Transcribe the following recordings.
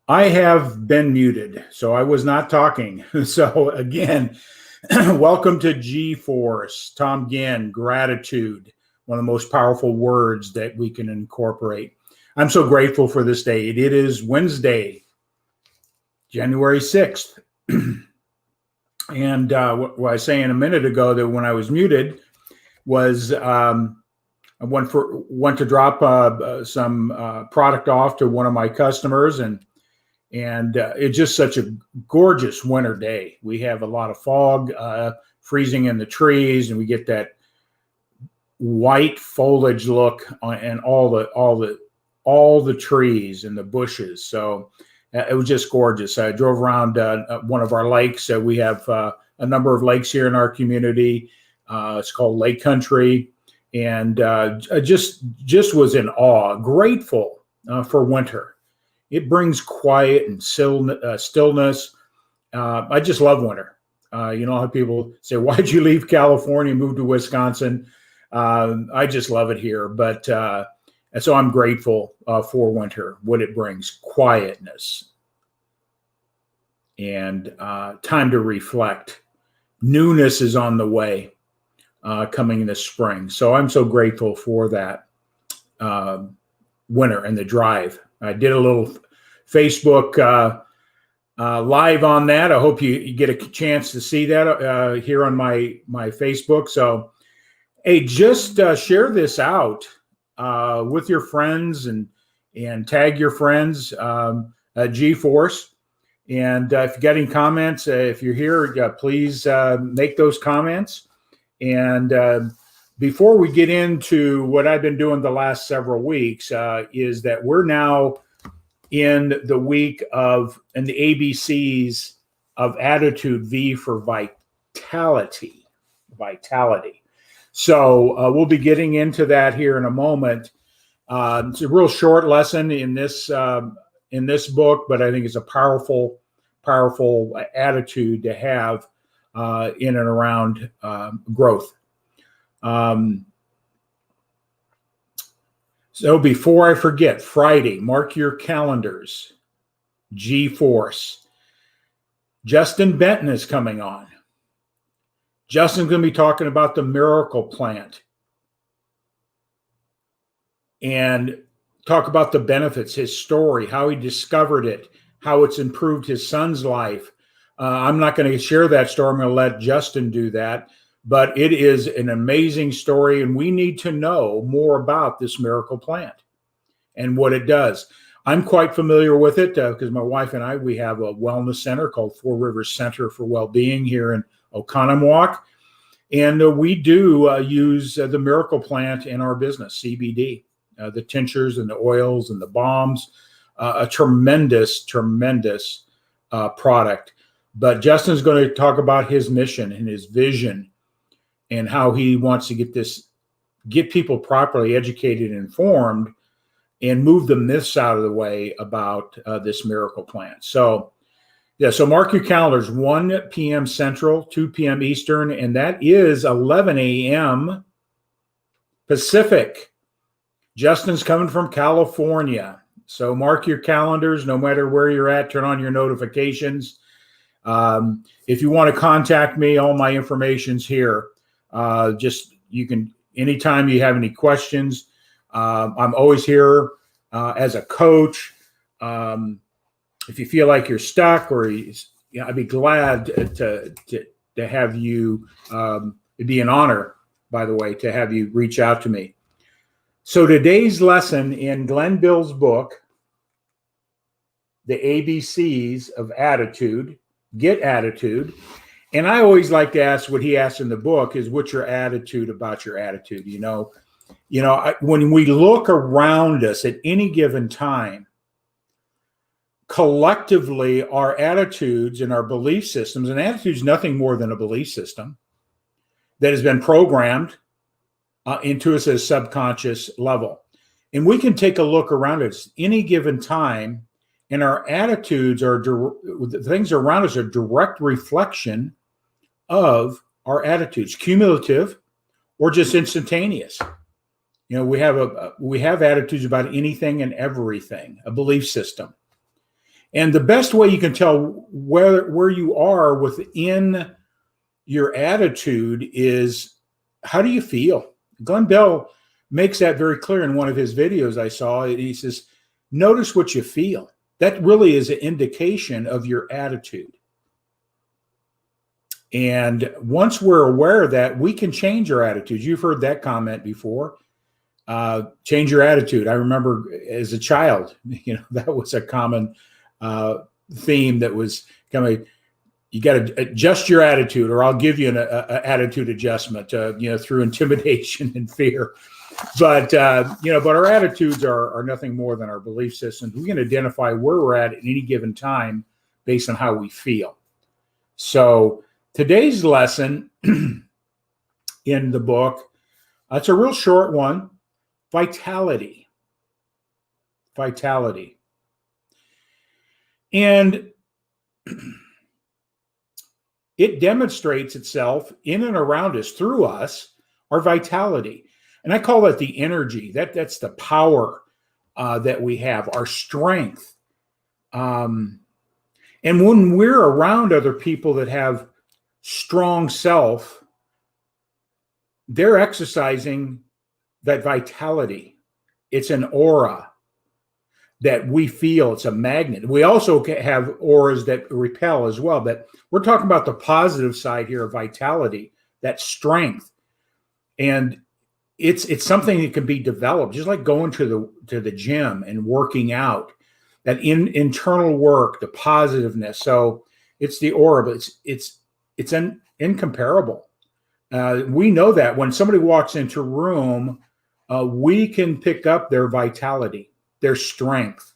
I have been muted, so I was not talking. So again, welcome to G-Force. Tom Ginn, gratitude, one of the most powerful words that we can incorporate. I'm so grateful for this day. It is Wednesday, January 6th. And what I was saying a minute ago that when I was muted was I went to drop some product off to one of my customers, and it's just such a gorgeous winter day. We have a lot of fog, freezing in the trees, and we get that white foliage look on all the trees and the bushes. So it was just gorgeous. I drove around one of our lakes. We have a number of lakes here in our community. It's called Lake Country, and I just was in awe, grateful for winter. It brings quiet and stillness. I just love winter. You know how people say, why'd you leave California and move to Wisconsin? I just love it here. But and so I'm grateful for winter, what it brings, quietness and time to reflect. Newness is on the way coming this spring. So I'm so grateful for that winter and the drive. I did a little Facebook live on that. I hope you get a chance to see that here on my Facebook. So, hey, just share this out with your friends and tag your friends at G-Force. And if you got any comments, if you're here, please make those comments. And before we get into what I've been doing the last several weeks, is that we're now in the week in the ABCs of Attitude, V for vitality. So we'll be getting into that here in a moment. It's a real short lesson in this book, but I think it's a powerful attitude to have in and around growth. So before I forget, Friday, mark your calendars, G-Force. Justin Benton is coming on. Justin's going to be talking about the miracle plant and talk about the benefits, his story, how he discovered it, how it's improved his son's life. I'm not going to share that story. I'm going to let Justin do that. But it is an amazing story, and we need to know more about this miracle plant and what it does. I'm quite familiar with it because my wife and we have a wellness center called Four Rivers Center for Wellbeing here in Oconomowoc. And we do use the miracle plant in our business, CBD, the tinctures and the oils and the balms, a tremendous product. But Justin's going to talk about his mission and his vision and how he wants to get people properly educated and informed and move the myths out of the way about this miracle plant. So, so mark your calendars, 1 p.m. Central, 2 p.m. Eastern, and that is 11 a.m. Pacific. Justin's coming from California. So mark your calendars, no matter where you're at, turn on your notifications. If you want to contact me, all my information's here. You can, anytime you have any questions, I'm always here as a coach. If you feel like you're stuck I'd be glad to have you, it'd be an honor, by the way, to have you reach out to me. So today's lesson in Glenn Bill's book, The ABCs of Attitude, Get Attitude. And I always like to ask what he asks in the book is, what's your attitude about your attitude? When we look around us at any given time, collectively, our attitudes and our belief systems, and attitude is nothing more than a belief system that has been programmed into us at a subconscious level. And we can take a look around us any given time, and our attitudes the things around us are direct reflection of our attitudes, cumulative or just instantaneous. We have attitudes about anything and everything, a belief system. And the best way you can tell where you are within your attitude is, how do you feel? Glenn Bell makes that very clear in one of his videos I saw. He says, notice what you feel. That really is an indication of your attitude. And once we're aware of that, we can change our attitude. You've heard that comment before. Change your attitude. I remember as a child, that was a common theme that was kind of, you got to adjust your attitude, or I'll give you an attitude adjustment, through intimidation and fear. But our attitudes are nothing more than our belief systems. We can identify where we're at any given time based on how we feel. So today's lesson in the book, it's a real short one, vitality. Vitality. And it demonstrates itself in and around us, through us, our vitality. And I call that the energy. That's the power that we have, our strength. And when we're around other people that have strong self, they're exercising that vitality. It's an aura that we feel. It's a magnet. We also have auras that repel as well, but we're talking about the positive side here of vitality, that strength. And it's something that can be developed, just like going to the gym and working out, that internal work, the positiveness. So it's the aura, but it's incomparable. We know that when somebody walks into a room, we can pick up their vitality, their strength.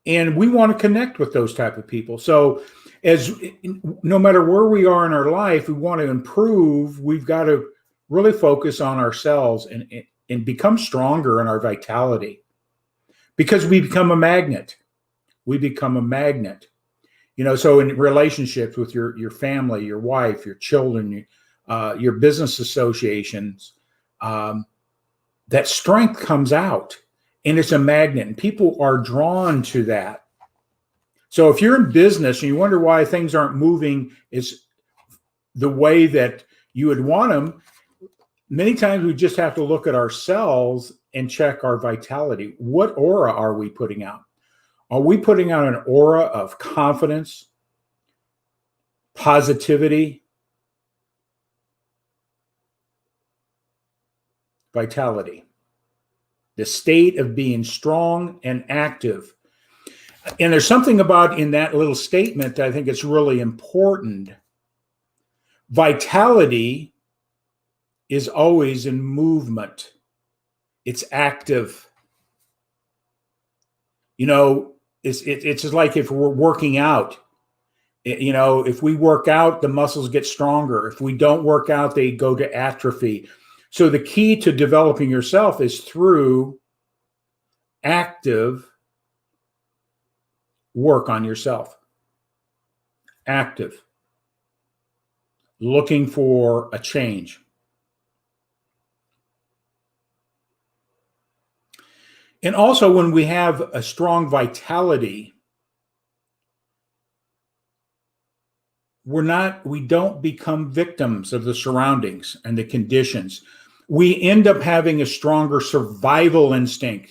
And we want to connect with those type of people. So no matter where we are in our life, we want to improve. We've got to really focus on ourselves and become stronger in our vitality, because we become a magnet. We become a magnet. So in relationships with your family, your wife, your children, your business associations, that strength comes out, and it's a magnet, and people are drawn to that. So if you're in business and you wonder why things aren't moving is the way that you would want them, many times we just have to look at ourselves and check our vitality. What aura are we putting out? Are we putting out an aura of confidence, positivity, vitality? The state of being strong and active. And there's something about in that little statement that I think it's really important. Vitality is always in movement. It's active. It's just like if we're working out. If we work out, the muscles get stronger. If we don't work out, they go to atrophy. So the key to developing yourself is through active work on yourself. Active. Looking for a change. And also when we have a strong vitality, we don't become victims of the surroundings and the conditions. We end up having a stronger survival instinct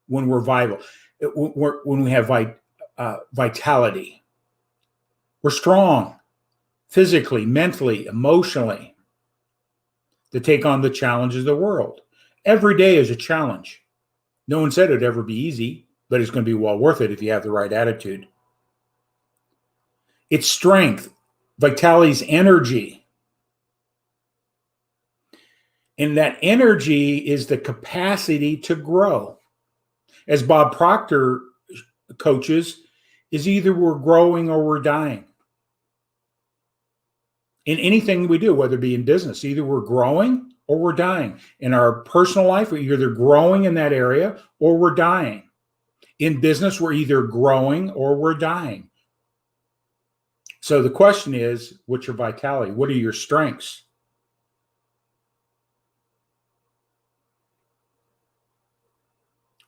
when we're vital. When we have vitality, we're strong physically, mentally, emotionally to take on the challenges of the world. Every day is a challenge. No one said it'd ever be easy, but it's going to be well worth it if you have the right attitude. It's strength, vitality's energy. And that energy is the capacity to grow. As Bob Proctor coaches, is either we're growing or we're dying. In anything we do, whether it be in business, either we're growing or we're dying. In our personal life, we're either growing in that area or we're dying. In business, we're either growing or we're dying. So the question is, what's your vitality? What are your strengths?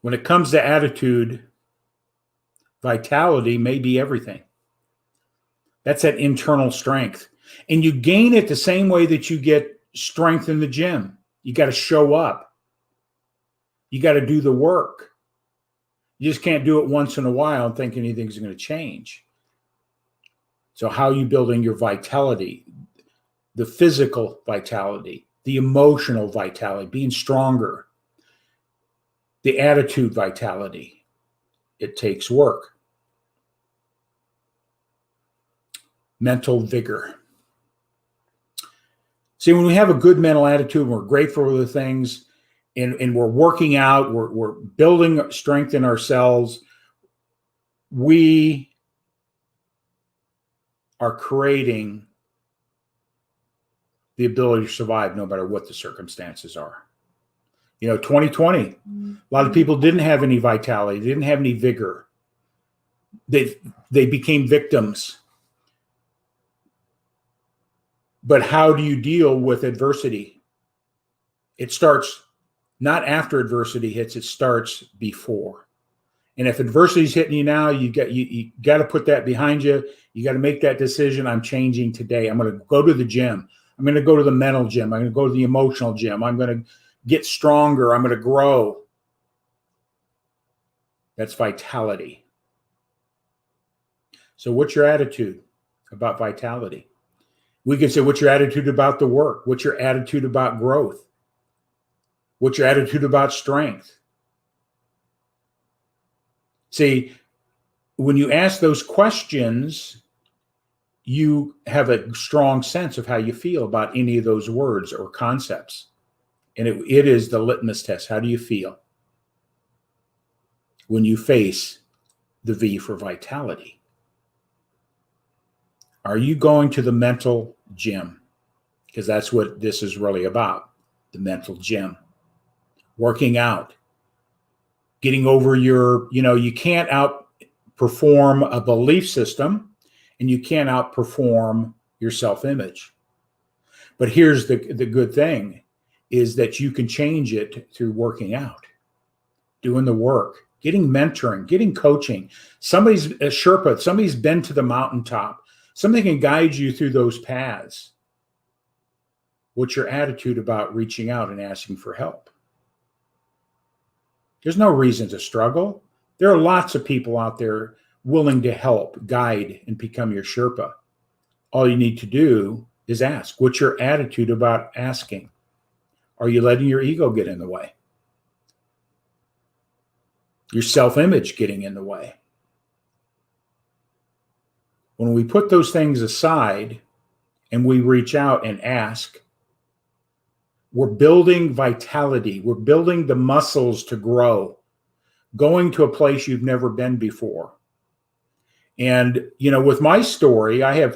When it comes to attitude, vitality may be everything. That's that internal strength. And you gain it the same way that you get strength in the gym. You got to show up. You got to do the work. You just can't do it once in a while and think anything's going to change. So how are you building your vitality? The physical vitality, the emotional vitality, being stronger, the attitude vitality. It takes work. Mental vigor. See, when we have a good mental attitude, we're grateful for the things, and we're working out, we're building strength in ourselves, we are creating the ability to survive no matter what the circumstances are. 2020, a lot of people didn't have any vitality, didn't have any vigor. They became victims. But how do you deal with adversity? It starts not after adversity hits, it starts before. And if adversity is hitting you now, you got to put that behind you. You got to make that decision. I'm changing today. I'm going to go to the gym. I'm going to go to the mental gym. I'm going to go to the emotional gym. I'm going to get stronger. I'm going to grow. That's vitality. So what's your attitude about vitality? We can say, what's your attitude about the work? What's your attitude about growth? What's your attitude about strength? See, when you ask those questions, you have a strong sense of how you feel about any of those words or concepts. And it is the litmus test. How do you feel when you face the V for vitality? Are you going to the mental gym? Because that's what this is really about, the mental gym. Working out, getting over you can't outperform a belief system, and you can't outperform your self-image. But here's the good thing is that you can change it through working out, doing the work, getting mentoring, getting coaching. Somebody's a Sherpa, somebody's been to the mountaintop. Somebody can guide you through those paths. What's your attitude about reaching out and asking for help? There's no reason to struggle. There are lots of people out there willing to help, guide, and become your Sherpa. All you need to do is ask. What's your attitude about asking? Are you letting your ego get in the way? Your self-image getting in the way? When we put those things aside and we reach out and ask, we're building vitality. We're building the muscles to grow, going to a place you've never been before. And, with my story, I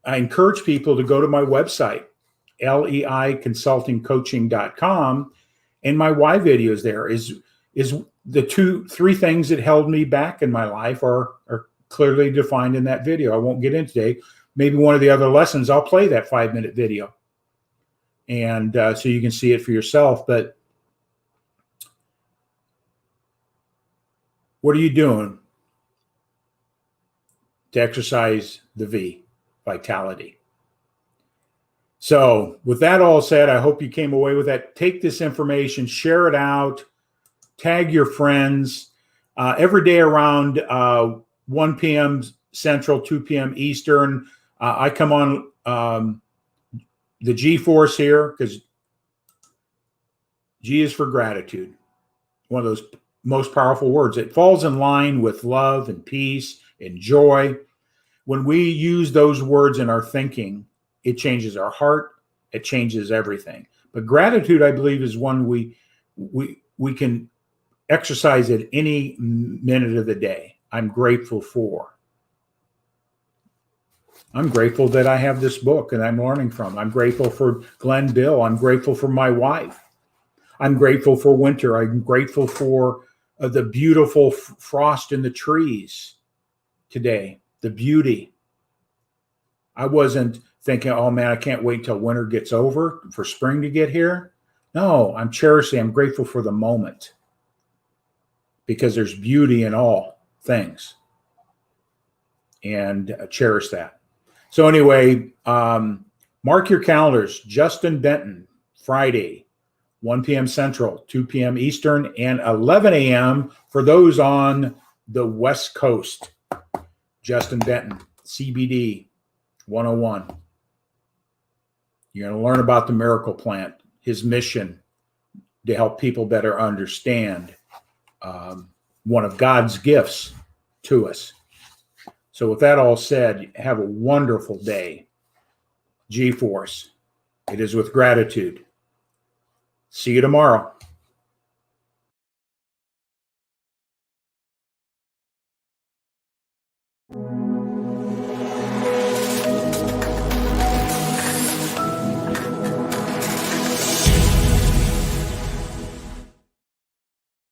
encourage people to go to my website, leiconsultingcoaching.com, and my why videos there is the three things that held me back in my life are clearly defined in that video. I won't get into today. Maybe one of the other lessons, I'll play that 5-minute video. And so you can see it for yourself. But what are you doing to exercise the V, vitality? So with that all said, I hope you came away with that. Take this information, share it out, tag your friends. Every day around 1 p.m. Central, 2 p.m. Eastern, I come on the G-force here, because G is for gratitude. One of those most powerful words. It falls in line with love and peace and joy. When we use those words in our thinking, it changes our heart. It changes everything. But gratitude, I believe, is one we can exercise at any minute of the day. I'm grateful for. I'm grateful that I have this book and I'm learning from. I'm grateful for Glenn Bill. I'm grateful for my wife. I'm grateful for winter. I'm grateful for the beautiful frost in the trees today, the beauty. I wasn't thinking, oh man, I can't wait till winter gets over for spring to get here. No, I'm cherishing. I'm grateful for the moment. because there's beauty in all things, and cherish that. So anyway, mark your calendars. Justin Benton, Friday, 1 p.m. Central, 2 p.m. Eastern, and 11 a.m. for those on the West Coast. Justin Benton, CBD 101. You're going to learn about the miracle plant, his mission to help people better understand one of God's gifts to us. So with that all said, have a wonderful day. G-Force. It is with gratitude. See you tomorrow.